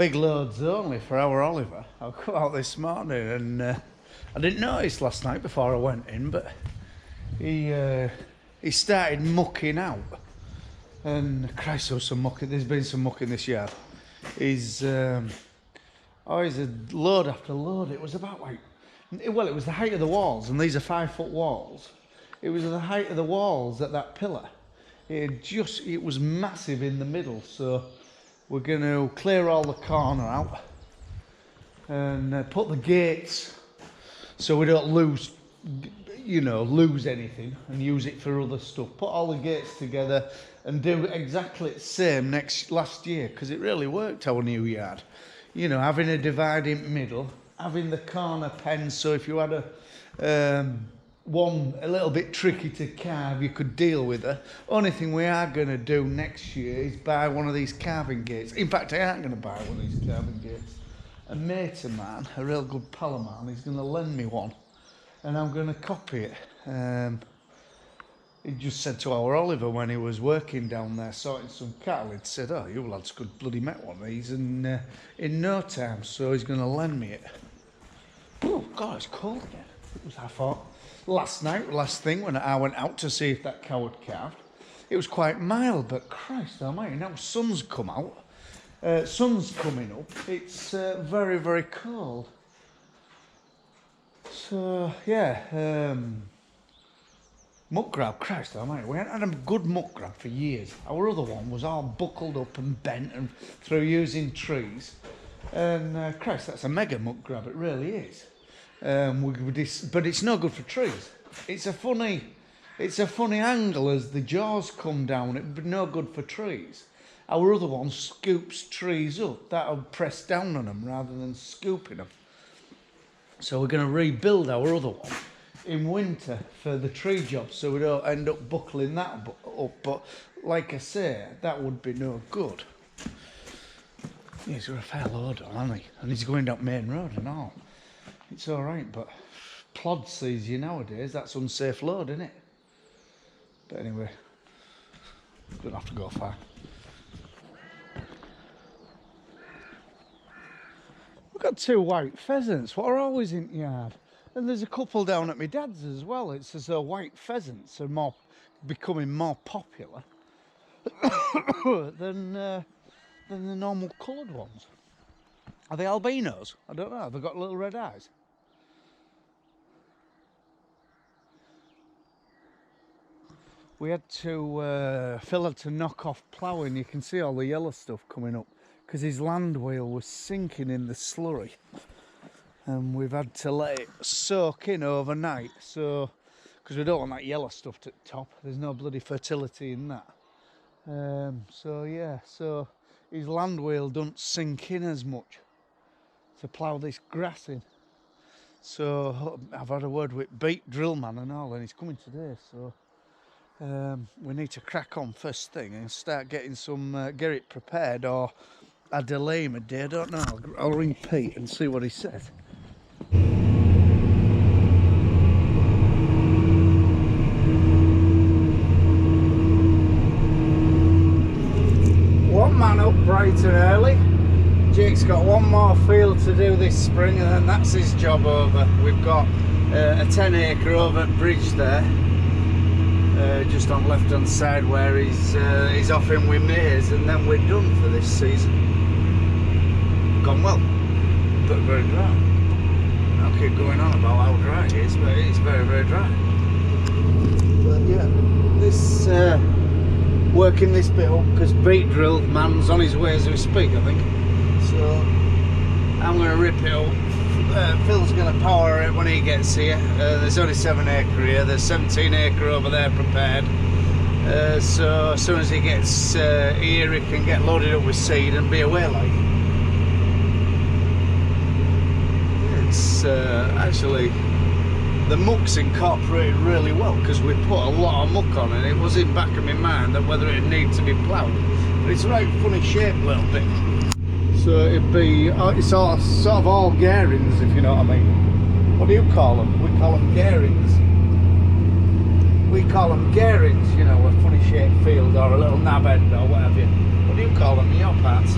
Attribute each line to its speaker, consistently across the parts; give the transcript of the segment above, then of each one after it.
Speaker 1: big loads only for our Oliver. I'll come out this morning and I didn't notice last night before I went in, but he started mucking out. And Christ, there was some mucking. There's been some muck in this yard. He's a load after load. It was about like, well, it was the height of the walls, and these are 5-foot walls. It was the height of the walls at that pillar. It was massive in the middle, so we're going to clear all the corner out and put the gates so we don't lose anything and use it for other stuff. Put all the gates together and do exactly the same last year, because it really worked, our new yard. You know, having a dividing middle, having the corner pens, so if you had one a little bit tricky to carve, you could deal with her. Only thing we are going to do next year is buy one of these carving gates. In fact, I aren't going to buy one of these carving gates. A mate of mine, a real good pal of mine, he's going to lend me one, and I'm going to copy it. He just said to our Oliver when he was working down there sorting some cattle, he'd said, "Oh, you lads could bloody make one of these in no time," so he's going to lend me it. Oh God, it's cold again. It was, I thought, last thing when I went out to see if that cow had calved, it was quite mild, but Christ almighty, now sun's come out, sun's coming up, it's very, very cold. So, yeah, muck grab, Christ almighty, we hadn't had a good muck grab for years. Our other one was all buckled up and bent and through using trees, and Christ, that's a mega muck grab, it really is. But it's no good for trees. It's a funny angle as the jaws come down. It'd be no good for trees. Our other one scoops trees up. That'll press down on them rather than scooping them. So we're going to rebuild our other one in winter for the tree job, so we don't end up buckling that up. But like I say, that would be no good. He's got a fair load on, hasn't he? And he's going down Main Road and all. It's all right, but plod sees you nowadays. That's unsafe load, isn't it? But anyway, don't have to go far. We've got 2 white pheasants. What are always in the yard? And there's a couple down at my dad's as well. It's as though white pheasants are becoming more popular than the normal coloured ones. Are they albinos? I don't know. They've got little red eyes. We had to, Phil had to knock off ploughing. You can see all the yellow stuff coming up because his land wheel was sinking in the slurry. And we've had to let it soak in overnight. So, because we don't want that yellow stuff at the top. There's no bloody fertility in that. So yeah, so his land wheel don't sink in as much to plough this grass in. So I've had a word with Beet drill man and all, and he's coming today. So we need to crack on first thing and start getting some, get it prepared, or I delay him a day. I don't know. I'll ring Pete and see what he says. One man up bright and early. Jake's got one more field to do this spring, and then that's his job over. We've got a 10-acre over bridge there, just on left hand side where he's off in with maize, and then we're done for this season. Gone well, but very dry. I'll keep going on about how dry it is, but it is very, very dry. But yeah, this working this bit up because Beet drill man's on his way as we speak, I think. So I'm going to rip it up. Phil's going to power it when he gets here. There's only 7 acre here. There's 17 acre over there prepared. So as soon as he gets here, he can get loaded up with seed and be away like. It's actually, the muck's incorporated really well because we put a lot of muck on, and it was in back of my mind that whether it needs to be ploughed. But it's a right funny shape a little bit. So it'd be, it's sort of all gearings, if you know what I mean. What do you call them? We call them gearings. We call them gearings, you know, a funny shaped field or a little nab end or whatever. What do you call them in your parts?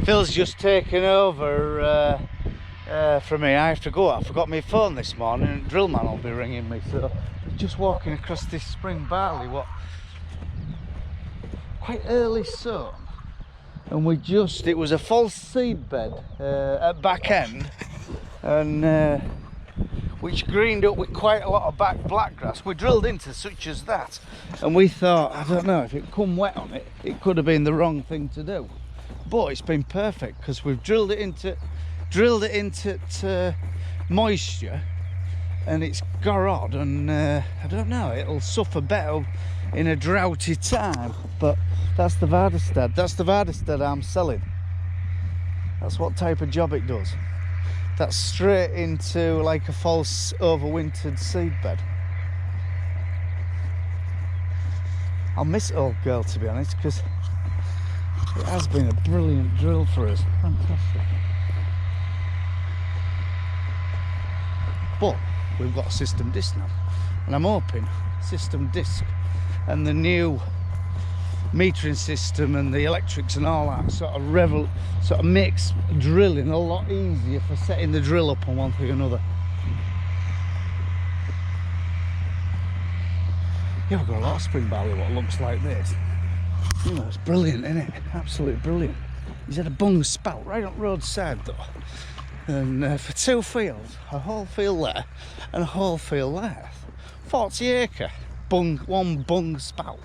Speaker 1: Phil's just taken over from me. I have to go. I forgot my phone this morning and drill man will be ringing me. So just walking across this spring barley, what quite early sown. And it was a false seed bed at back end, and which greened up with quite a lot of back blackgrass. We drilled into such as that, and we thought, I don't know, if it come wet on it, it could have been the wrong thing to do. But it's been perfect because we've drilled it into moisture, and it's gorod, and I don't know, it'll suffer better in a droughty time. But that's the Vardestad. That's the Vardestad I'm selling. That's what type of job it does. That's straight into like a false overwintered seed bed. I'll miss old girl, to be honest, because it has been a brilliant drill for us. Fantastic. But we've got a system disc now, and I'm hoping system disc and the new metering system and the electrics and all that sort of makes drilling a lot easier for setting the drill up on one thing or another. Yeah, we've got a lot of spring barley what looks like this. You know, it's brilliant, isn't it? Absolutely brilliant. He's had a bung spout right up roadside though, and for 2 fields, a whole field there and a whole field there, 40 acre one bung spout.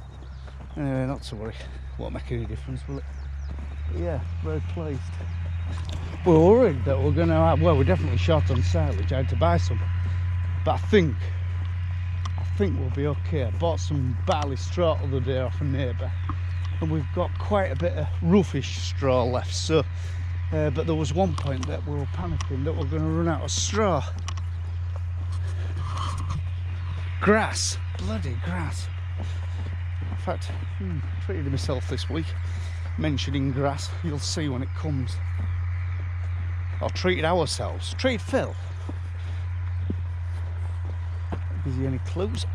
Speaker 1: Anyway, not to worry, won't make any difference, will it? But yeah, very pleased. We're worried that we're going to have, well, we're definitely short on silage. I had to buy some, but I think we'll be okay. I bought some barley straw the other day off a neighbour, and we've got quite a bit of roughish straw left. So, but there was one point that we were panicking that we're going to run out of straw. Grass, bloody grass. In fact, treated myself this week mentioning grass. You'll see when it comes. Or treated ourselves. Treat Phil. Gives you any clues?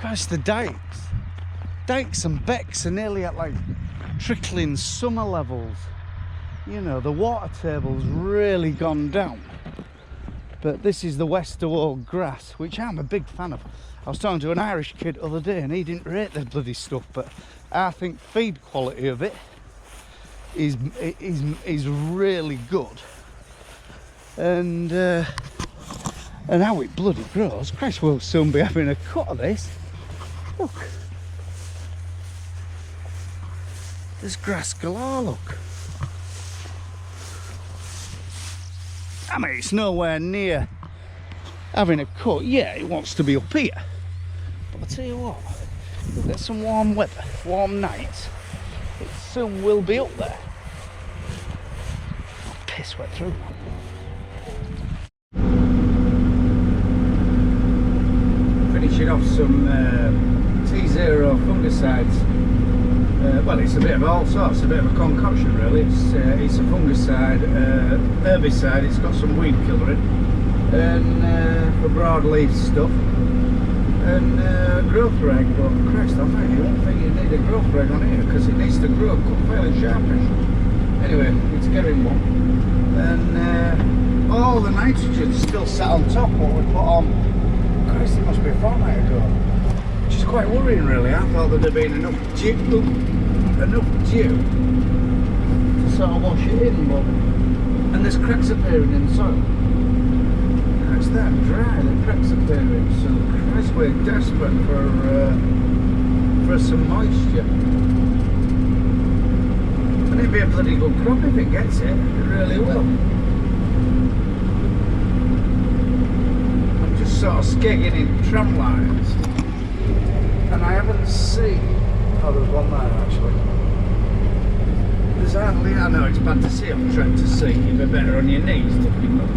Speaker 1: Gosh, the dikes and becks are nearly at like trickling summer levels. You know, the water table's really gone down. But this is the Westerwold grass, which I'm a big fan of. I was talking to an Irish kid the other day and he didn't rate the bloody stuff, but I think feed quality of it is really good. And how it bloody grows. Christ, we'll soon be having a cut of this. Look. There's grass galore, look. I mean, it's nowhere near having a cut. Yeah, it wants to be up here. But I'll tell you what, we'll get some warm weather, warm nights, it soon will be up there. Oh, piss wet through. Finishing off some T0 fungicides. Well, it's a bit of all sorts, a bit of a concoction really. It's a fungicide, herbicide, it's got some weed killer in, and for broadleaf stuff, and growth rag. But Christ almighty, I don't think you need a growth rag on here because it needs to grow fairly sharpish. Anyway, it's getting one, and all the nitrogen still sat on top what we put on. Christ, it must be a fortnight ago. Which is quite worrying really. I thought there'd have been enough dew to sort of wash it in, but and there's cracks appearing in the soil. And it's that dry, the cracks appearing, so Christ, we're desperate for some moisture. And it'd be a bloody good crop if it gets it, it really will. I'm just sort of skegging in tram lines. And I haven't seen, oh there's one there actually. There's hardly, I know it's bad to see, I'm trying to see, you'd be better on your knees to pick up.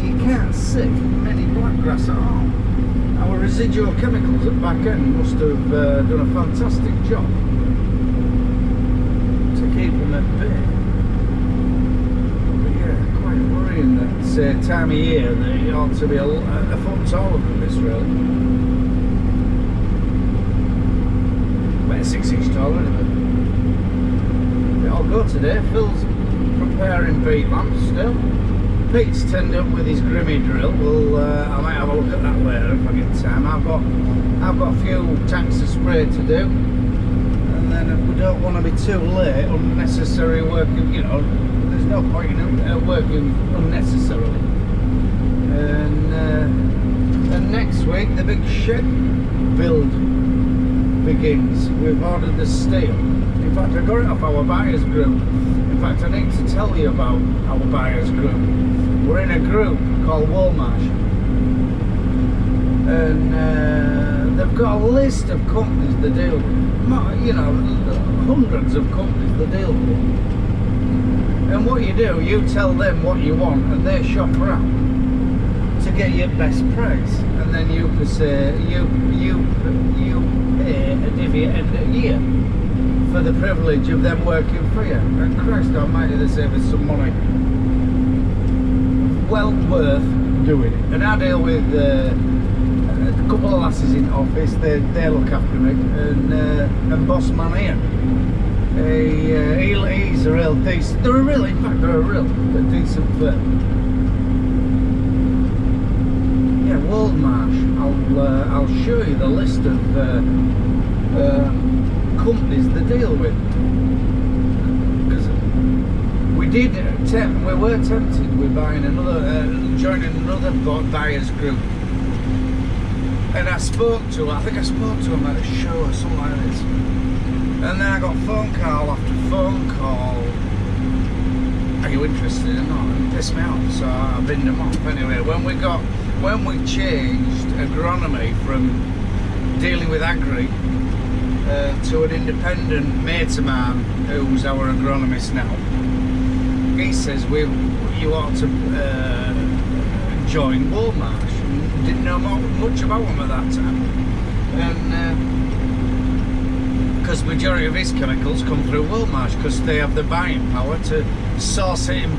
Speaker 1: You can't see any blackgrass at all. Our residual chemicals at back end must have done a fantastic job to keep them at bay. But yeah, quite worrying that time of year that it ought to be a foot taller than this really. 6 message to already. I'll go today. Phil's preparing beet lamps still. Pete's turned up with his Grimmy drill. I might have a look at that later if I get time. I've got a few tanks of spray to do, and then if we don't want to be too late, unnecessary working. You know, there's no point in working unnecessarily. And next week the big shed build begins. We've ordered the steel. In fact, I got it off our buyers group. In fact, I need to tell you about our buyers group. We're in a group called Woolmarsh, and they've got a list of companies they deal with. You know, hundreds of companies they deal with. And what you do, you tell them what you want, and they shop around to get your best price, and then you pay a divvy at end of year for the privilege of them working for you. And Christ almighty, they save us some money. Well worth doing it. And I deal with a couple of lasses in office. They look after me, and boss man Ian. He's a real decent. In fact, they're a decent firm. Yeah, Woolmarsh. I'll show you the list of companies they deal with, because we were tempted with buying joining another buyers group, and I think I spoke to him at a show or something like this, and then I got phone call after phone call. Are you interested or not? And it pissed me off, so I binned them off. Anyway, when we changed agronomy from dealing with agri to an independent mate of mine who's our agronomist now, he says you ought to join Woolmarsh. Didn't know much about them at that time, and because majority of his chemicals come through Woolmarsh, because they have the buying power to source it in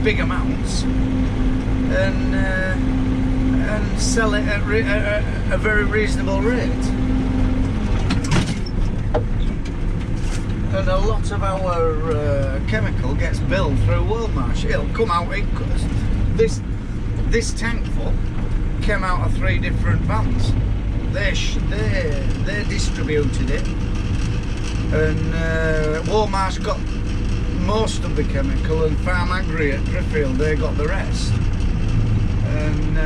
Speaker 1: big amounts, and sell it at a very reasonable rate. And a lot of our chemical gets billed through Woolmarsh. It'll come out. This tankful came out of 3 different vans. They distributed it, and Woolmarsh got most of the chemical, and Farm Agri at Driffield, they got the rest. And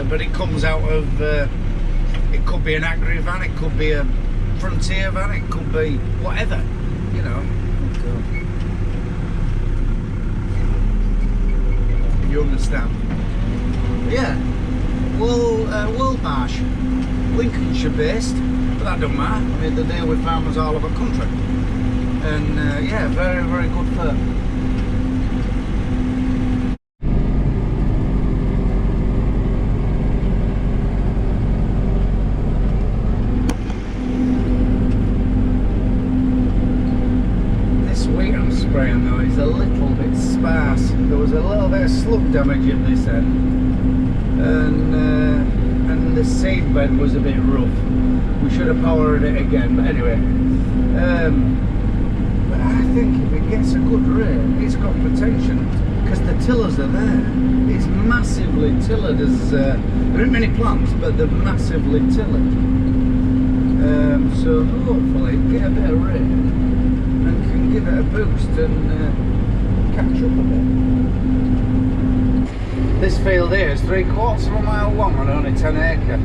Speaker 1: but it comes out of. It could be an agri van. It could be a frontier van, it could be whatever, you know. You understand? Yeah. Woolmarsh, Lincolnshire based, but that don't matter. I mean, they deal with farmers all over the country, and yeah, very, very good firm. Though is a little bit sparse. There was a little bit of slug damage at this end, and the seed bed was a bit rough. We should have powered it again, but anyway. But I think if it gets a good rate, it's got potential, because the tillers are there. It's massively tillered. There aren't many plants, but they're massively tillered. So hopefully get a bit of rain and can give it a boost and catch up a bit. This field here is 3/4 of a mile long and only 10 acre.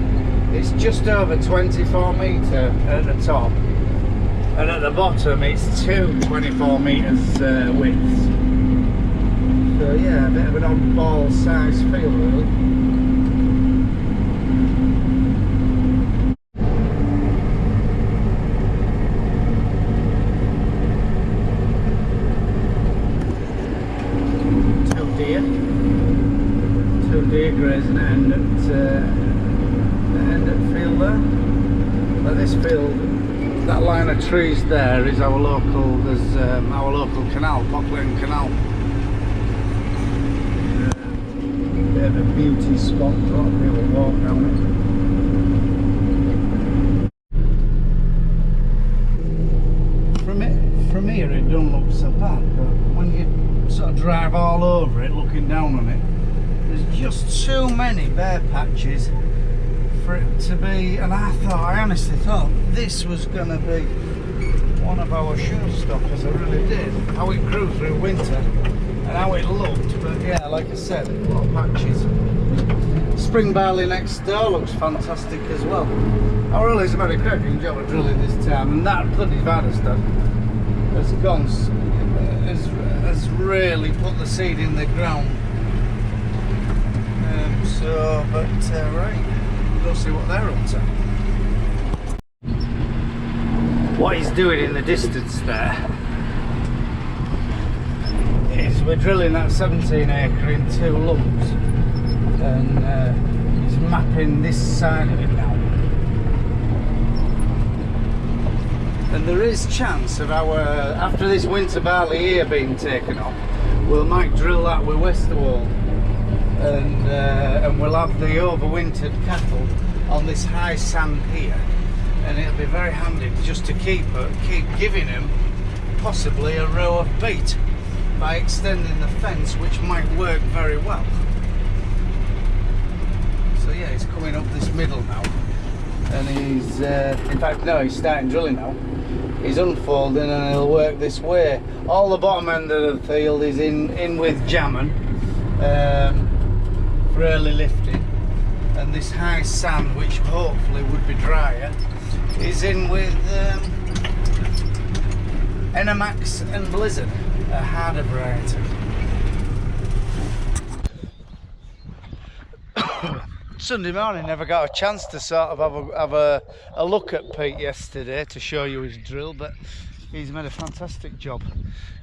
Speaker 1: It's just over 24 metre at the top, and at the bottom it's 24 metres width. So yeah, a bit of an oddball size field really. Deer grazing at the end at field there. But this field, that line of trees there is our local. There's our local canal, Plowing Canal. Bit of a beauty spot. A lot of people walk down it. so bad, but when you sort of drive all over it, looking down on it, there's just too many bare patches for it to be. And I honestly thought this was going to be one of our showstoppers. I really did. How it grew through winter and how it looked. But yeah, like I said, a lot of patches. Spring barley next door looks fantastic as well. I really has made a cracking job of drilling this time, and that bloody Vadestad has gone, has really put the seed in the ground. Right, we'll see what they're up to. What he's doing in the distance there is we're drilling that 17 acre in 2 lumps, and he's mapping this side of it now. And there is chance of our, after this winter barley here being taken off, we might drill that with Westerwald, and we'll have the overwintered cattle on this high sand here, and it'll be very handy just to keep giving them possibly a row of beet by extending the fence, which might work very well. So yeah, he's coming up this middle now, and he's in fact no, he's starting drilling now. He's unfolding and he'll work this way. All the bottom end of the field is in with jamming for early lifting, and this high sand, which hopefully would be drier, is in with Enemax and Blizzard, a harder variety. Sunday morning, never got a chance to sort of have a look at Pete yesterday to show you his drill, but he's made a fantastic job.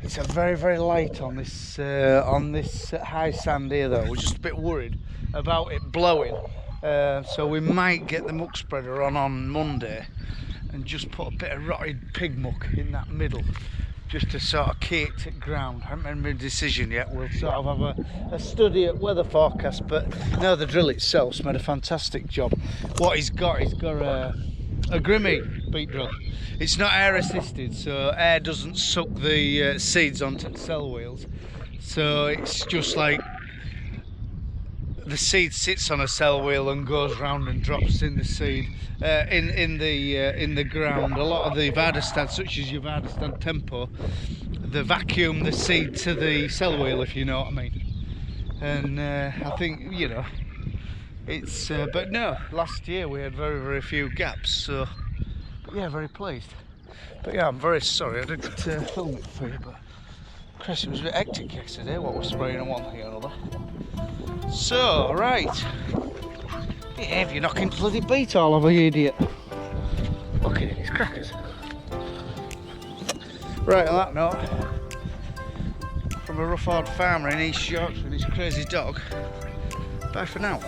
Speaker 1: It's a very light on this high sand here though. We're just a bit worried about it blowing, so we might get the muck spreader on Monday and just put a bit of rotted pig muck in that middle, just to sort of key it to ground. I haven't made a decision yet. We'll sort of have a study at weather forecast, but no, the drill itself's made a fantastic job. What he's got a Grimmy beet drill. It's not air assisted, so air doesn't suck the seeds onto the cell wheels, so it's just like the seed sits on a cell wheel and goes round and drops in the seed in the ground. A lot of the Vadestad, such as your Vadestad Tempo, they vacuum the seed to the cell wheel, if you know what I mean. And I think, you know, it's but no, last year we had very few gaps, so yeah, very pleased. But yeah, I'm very sorry I didn't film it for you, but Chris, it was a bit hectic yesterday, what we're spraying on one thing or another. So, right, behave, you're knocking bloody beet all over, you idiot. Look at it, it's crackers. Right, on that note, from a rough old farmer in East Yorkshire and his crazy dog, bye for now.